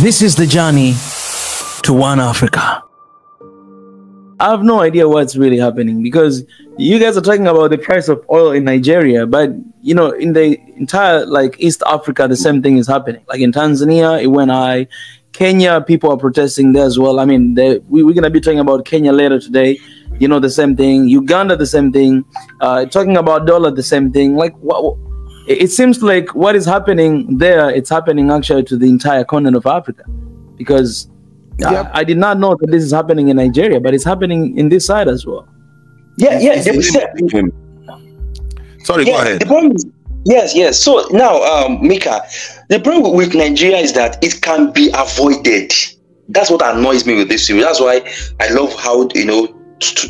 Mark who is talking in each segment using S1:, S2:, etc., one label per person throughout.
S1: This is the journey to one Africa. I have no idea what's really happening, because you guys are talking about the price of oil in Nigeria, but you know, in the entire East Africa, the same thing is happening. Like in Tanzania, it went high. Kenya, people are protesting there as well. I mean, we're gonna be talking about Kenya later today. You know, the same thing. Uganda, the same thing. Talking about dollar, the same thing. Like, it seems like what is happening there, it's happening actually to the entire continent of Africa, because I did not know that this is happening in Nigeria, but it's happening in this side as well.
S2: Sorry, go ahead.
S3: The problem is, yes. So now, Mika, the problem with Nigeria is that it can be avoided. That's what annoys me with this series. That's why I love how, you know,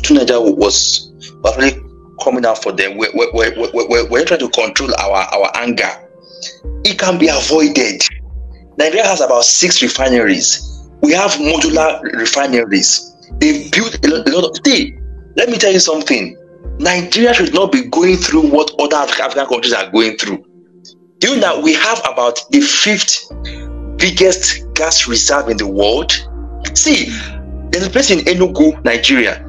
S3: Nigeria was really coming out for them. We're trying to control our anger. It can be avoided. Nigeria has about 6 refineries. We have modular refineries. They've built a lot of things. Let me tell you something. Nigeria should not be going through what other African countries are going through. Do you know we have about the 5th biggest gas reserve in the world? See, there's a place in Enugu, Nigeria.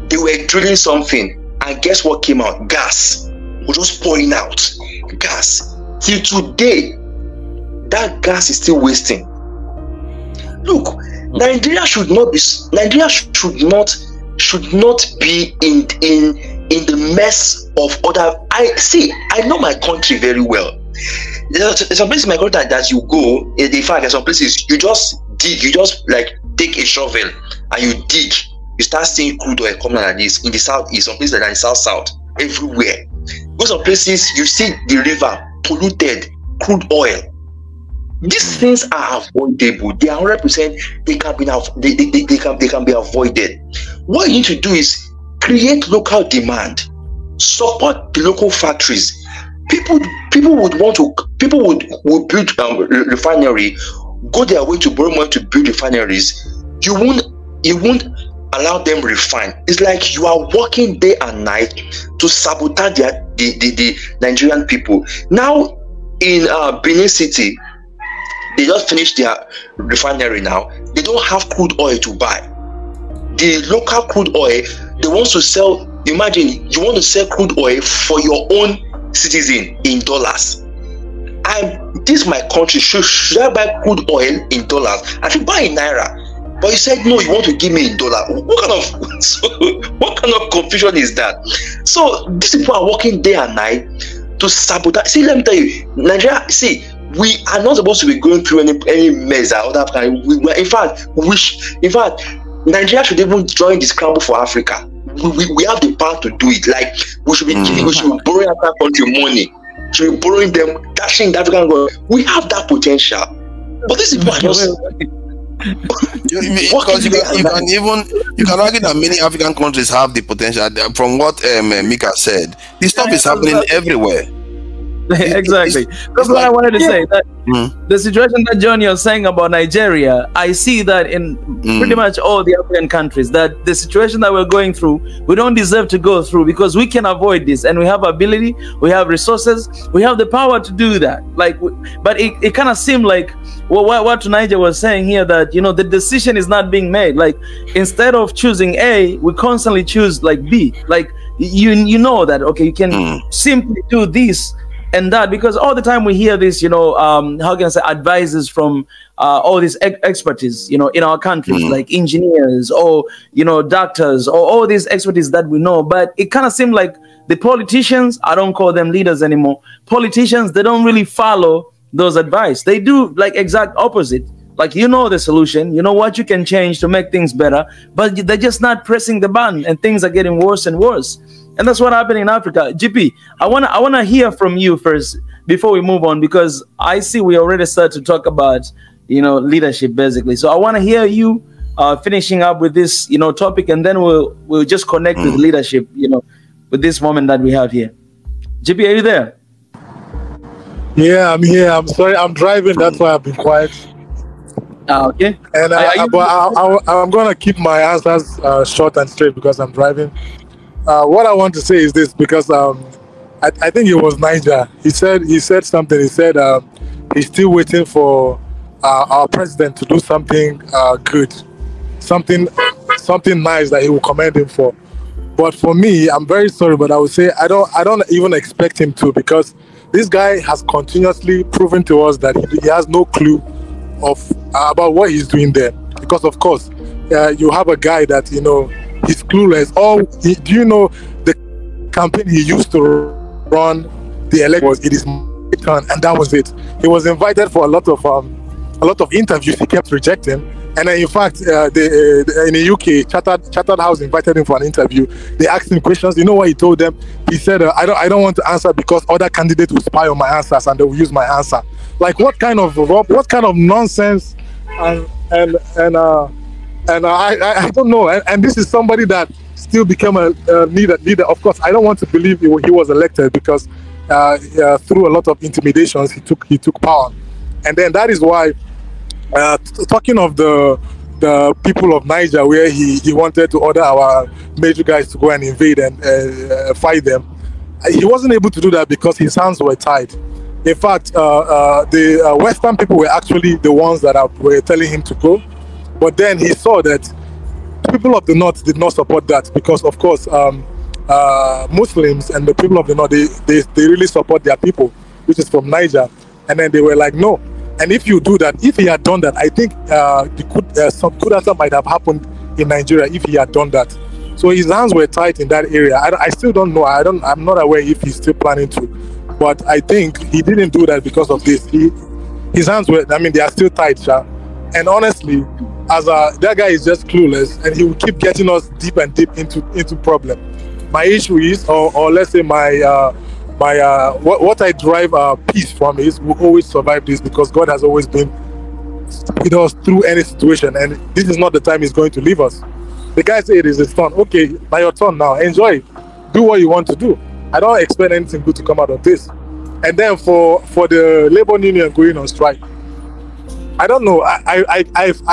S3: They were drilling something, and guess what came out? Gas. Was just pouring out. Gas. Till today, that gas is still wasting. Look, Nigeria should not be in the mess of other. I know my country very well. There's some places in my country that you go. In fact, there's some places you just dig. You just take a shovel and you dig. You start seeing crude oil coming like this in the southeast. Some places like in south, everywhere. Go some places you see the river polluted, crude oil. These things are avoidable. They are 100%. They can be avoided. What you need to do is create local demand, support the local factories. People would build refinery, go their way to borrow money to build refineries. You won't allow them refine. It's like you are working day and night to sabotage the Nigerian people. Now in Benin City, they just finished their refinery now. They don't have crude oil to buy. The local crude oil, they want to sell. Imagine you want to sell crude oil for your own citizen in dollars. This is my country. Should I buy crude oil in dollars? I should buy in naira. But you said no, you want to give me in dollar. What kind of confusion is that? So these people are working day and night to sabotage. See, let me tell you, Nigeria. See, we are not supposed to be going through any mess that other African. In fact, Nigeria should even join the scramble for Africa. We have the power to do it. Like we should be borrowing African country money. Should be borrowing them, dashing the African government. We have that potential, but these people are just.
S2: Because you can argue that many African countries have the potential. From what Mika said, this stuff is happening everywhere.
S1: Exactly. That's what I wanted to say. That the situation that John you're saying about Nigeria, I see that in pretty much all the African countries, that the situation that we're going through, we don't deserve to go through, because we can avoid this, and we have ability, we have resources, we have the power to do that. But it kind of seemed like what Niger was saying here, that the decision is not being made. Like instead of choosing A, we constantly choose B. Like you know that you can simply do this and that, because all the time we hear this, how can I say, advisors from all these expertise, in our countries, like engineers or, doctors, or all these expertise that we know. But it kind of seems like the politicians, I don't call them leaders anymore. Politicians, they don't really follow those advice. They do exact opposite. The solution, what you can change to make things better, but they're just not pressing the button, and things are getting worse and worse. And that's what happened in Africa. GP, I wanna hear from you first before we move on, because I see we already started to talk about leadership basically. So I want to hear you finishing up with this topic, and then we'll just connect with leadership with this moment that we have here. GP, are you there?
S4: Yeah, I'm here. I'm sorry, I'm driving. That's why I've been quiet.
S1: Okay.
S4: And I'm gonna keep my answers short and straight because I'm driving. What I want to say is this, because I think it was Niger. He said something. He said he's still waiting for our president to do something good, something nice that he will commend him for. But for me, I'm very sorry, but I would say I don't even expect him to, because this guy has continuously proven to us that he has no clue of about what he's doing there. Because of course, you have a guy that, you know, he's clueless. Do you know the campaign he used to run the election was "It is my turn," and that was it. He was invited for a lot of interviews. He kept rejecting. And then, in fact, in the UK, Chartered House invited him for an interview. They asked him questions. You know what he told them? He said, "I don't want to answer because other candidates will spy on my answers and they will use my answer." Like, what kind of nonsense? And I don't know. And this is somebody that still became a leader. Of course, I don't want to believe he was elected, because through a lot of intimidations, he took power. And then that is why. Talking of the people of Niger, where he wanted to order our major guys to go and invade and fight them, he wasn't able to do that because his hands were tied. In fact, the Western people were actually the ones that were telling him to go, but then he saw that people of the North did not support that, because of course Muslims and the people of the North, they really support their people, which is from Niger, and then they were like, no. And if you do that, if he had done that, I think some good answer might have happened in Nigeria if he had done that. So his hands were tight in that area. I still don't know. I'm not aware if he's still planning to, but I think he didn't do that because of this. His hands were, they are still tight, Sha. And honestly, that guy is just clueless, and he will keep getting us deep and deep into problem. My issue is, or let's say what I derive peace from is we'll always survive this, because God has always been with us through any situation, and this is not the time He's going to leave us. The guy said it is his turn. Okay, now your turn now. Enjoy. Do what you want to do. I don't expect anything good to come out of this. And then for the labor union going on strike, I don't know. I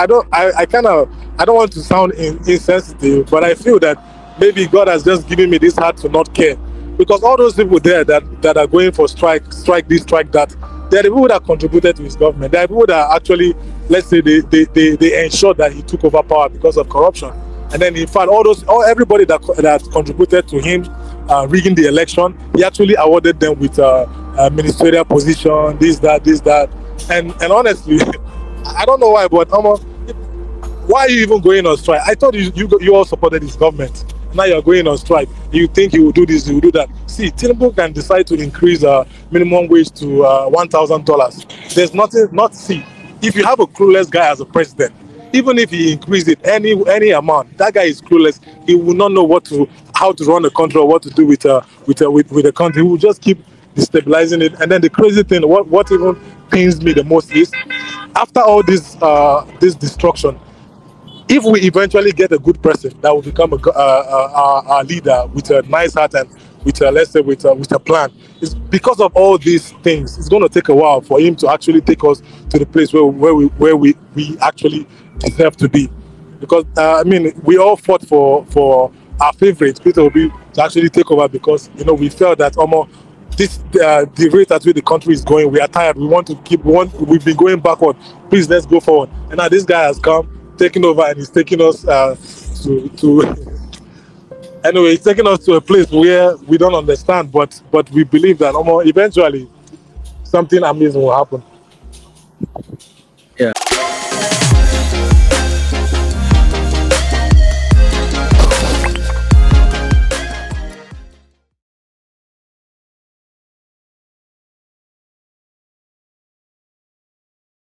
S4: don't want to sound insensitive, but I feel that maybe God has just given me this heart to not care. Because all those people there that are going for strike this, strike that, they're the people that contributed to his government. They're the people that actually, let's say, they ensured that he took over power because of corruption. And then, in fact, everybody that contributed to him rigging the election, he actually awarded them with a ministerial position, this, that. And honestly, I don't know why, but why are you even going on strike? I thought you all supported his government. Now you're going on strike. You think he will do this, he will do that. See, Tinubu can decide to increase minimum wage to $1,000. There's nothing, see, if you have a clueless guy as a president, even if he increased it any amount, that guy is clueless. He will not know how to run the country or what to do with the country. He will just keep destabilizing it. And then the crazy thing, what even pains me the most is, after all this destruction, if we eventually get a good person that will become a leader with a nice heart and with a plan, it's because of all these things. It's going to take a while for him to actually take us to the place where we actually deserve to be. Because we all fought for our favorite Peter Obi to actually take over, because we felt that the rate at which the country is going, we are tired. We've been going backward. Please, let's go forward. And now this guy has come, taking over, and he's taking us anyway, he's taking us to a place where we don't understand, but we believe that eventually something amazing will happen.